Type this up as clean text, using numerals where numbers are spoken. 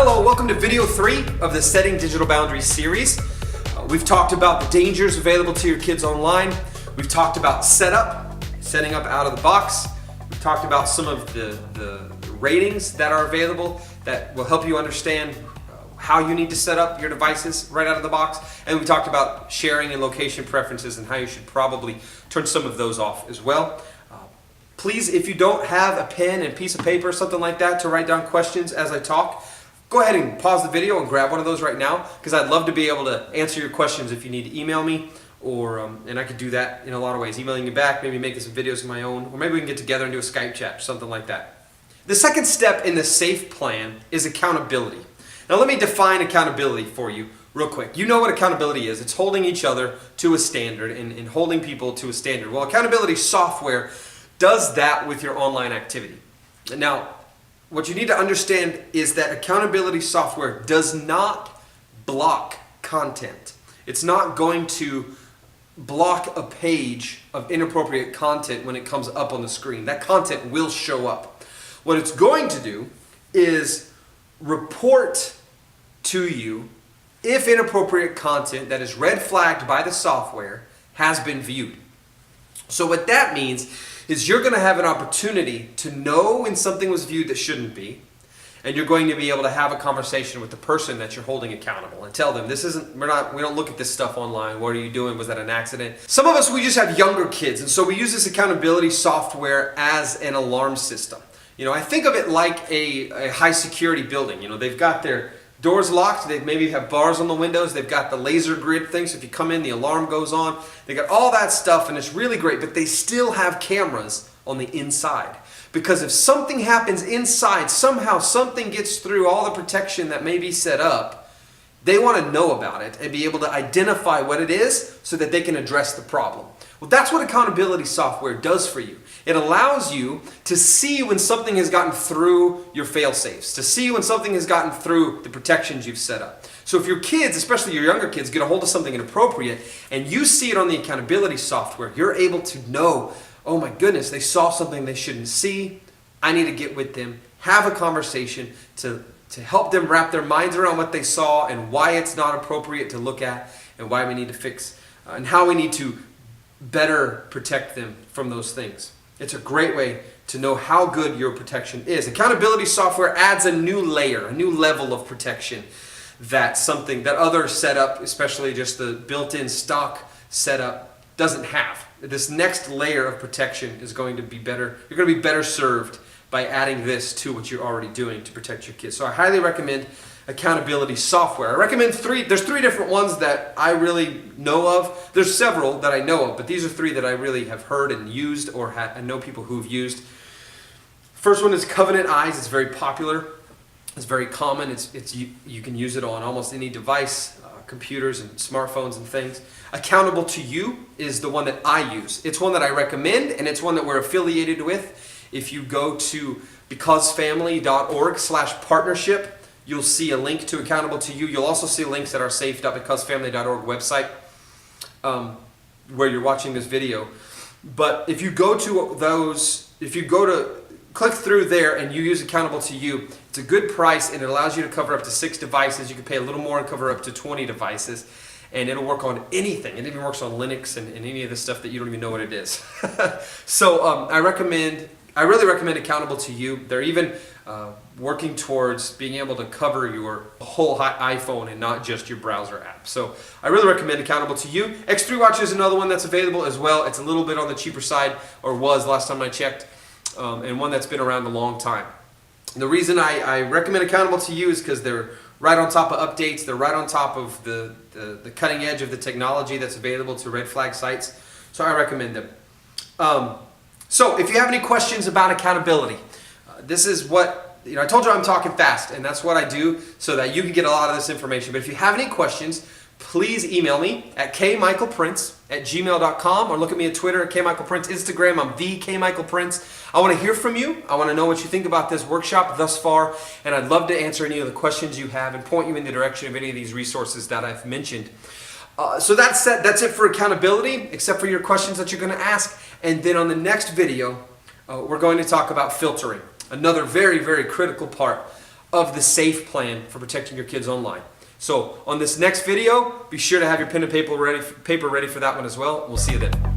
Hello, welcome to video 3 of the Setting Digital Boundaries series. We've talked about the dangers available to your kids online. We've talked about setting up out of the box. We've talked about some of the ratings that are available that will help you understand how you need to set up your devices right out of the box. And we talked about sharing and location preferences and how you should probably turn some of those off as well. Please, if you don't have a pen and piece of paper, something like that, to write down questions as I talk, go ahead and pause the video and grab one of those right now, because I'd love to be able to answer your questions if you need to email me, or and I could do that in a lot of ways. Emailing you back, maybe making some videos of my own, or maybe we can get together and do a Skype chat or something like that. The second step in the SAFE plan is accountability. Now let me define accountability for you real quick. You know what accountability is. It's holding each other to a standard and holding people to a standard. Well, accountability software does that with your online activity. Now, what you need to understand is that accountability software does not block content. It's not going to block a page of inappropriate content when it comes up on the screen. That content will show up. What it's going to do is report to you if inappropriate content that is red flagged by the software has been viewed. So what that means is you're going to have an opportunity to know when something was viewed that shouldn't be, and you're going to be able to have a conversation with the person that you're holding accountable and tell them, we don't look at this stuff online. What are you doing? Was that an accident? Some of us, we just have younger kids, and so we use this accountability software as an alarm system. I think of it like a high security building. They've got their doors locked, they maybe have bars on the windows, they've got the laser grid thing, so if you come in, the alarm goes on. They got all that stuff, and it's really great, but they still have cameras on the inside. Because if something happens inside, somehow something gets through all the protection that may be set up, they want to know about it and be able to identify what it is so that they can address the problem. Well, that's what accountability software does for you. It allows you to see when something has gotten through your fail-safes, to see when something has gotten through the protections you've set up. So if your kids, especially your younger kids, get a hold of something inappropriate and you see it on the accountability software, you're able to know, oh my goodness, they saw something they shouldn't see. I need to get with them, have a conversation to help them wrap their minds around what they saw and why it's not appropriate to look at and why we need to fix and how we need to better protect them from those things. It's a great way to know how good your protection is. Accountability software adds a new layer, a new level of protection that other setup, especially just the built-in stock setup, doesn't have. This next layer of protection is going to be better. You're going to be better served by adding this to what you're already doing to protect your kids. So I highly recommend accountability software. I recommend there's 3 different ones that I really know of. There's several that I know of, but these are 3 that I really have heard and used or I know people who've used. First one is Covenant Eyes. It's very popular. It's very common. You can use it on almost any device, computers and smartphones and things. Accountable to You is the one that I use. It's one that I recommend, and it's one that we're affiliated with. If you go to becausefamily.org/partnership, you'll see a link to Accountable to You. You'll also see links at our safe.becausefamily.org website where you're watching this video. But if you go to click through there and you use Accountable to You, it's a good price and it allows you to cover up to 6 devices. You can pay a little more and cover up to 20 devices. And it'll work on anything. It even works on Linux and any of the stuff that you don't even know what it is. So I really recommend Accountable to You. They're even working towards being able to cover your whole iPhone and not just your browser app. So I really recommend Accountable to You. X3 Watch is another one that's available as well. It's a little bit on the cheaper side, or was last time I checked, and one that's been around a long time. And the reason I recommend Accountable to You is because they're right on top of updates. They're right on top of the cutting edge of the technology that's available to red flag sites. So I recommend them. So if you have any questions about accountability, this is what, I told you I'm talking fast, and that's what I do so that you can get a lot of this information. But if you have any questions, please email me at kmichaelprince@gmail.com or look at me at Twitter at kmichaelprince, Instagram, I'm the kmichaelprince. I want to hear from you. I want to know what you think about this workshop thus far, and I'd love to answer any of the questions you have and point you in the direction of any of these resources that I've mentioned. So that's it for accountability, except for your questions that you're going to ask. And then on the next video, we're going to talk about filtering, another very, very critical part of the SAFE plan for protecting your kids online. So on this next video, be sure to have your pen and paper ready for that one as well. We'll see you then.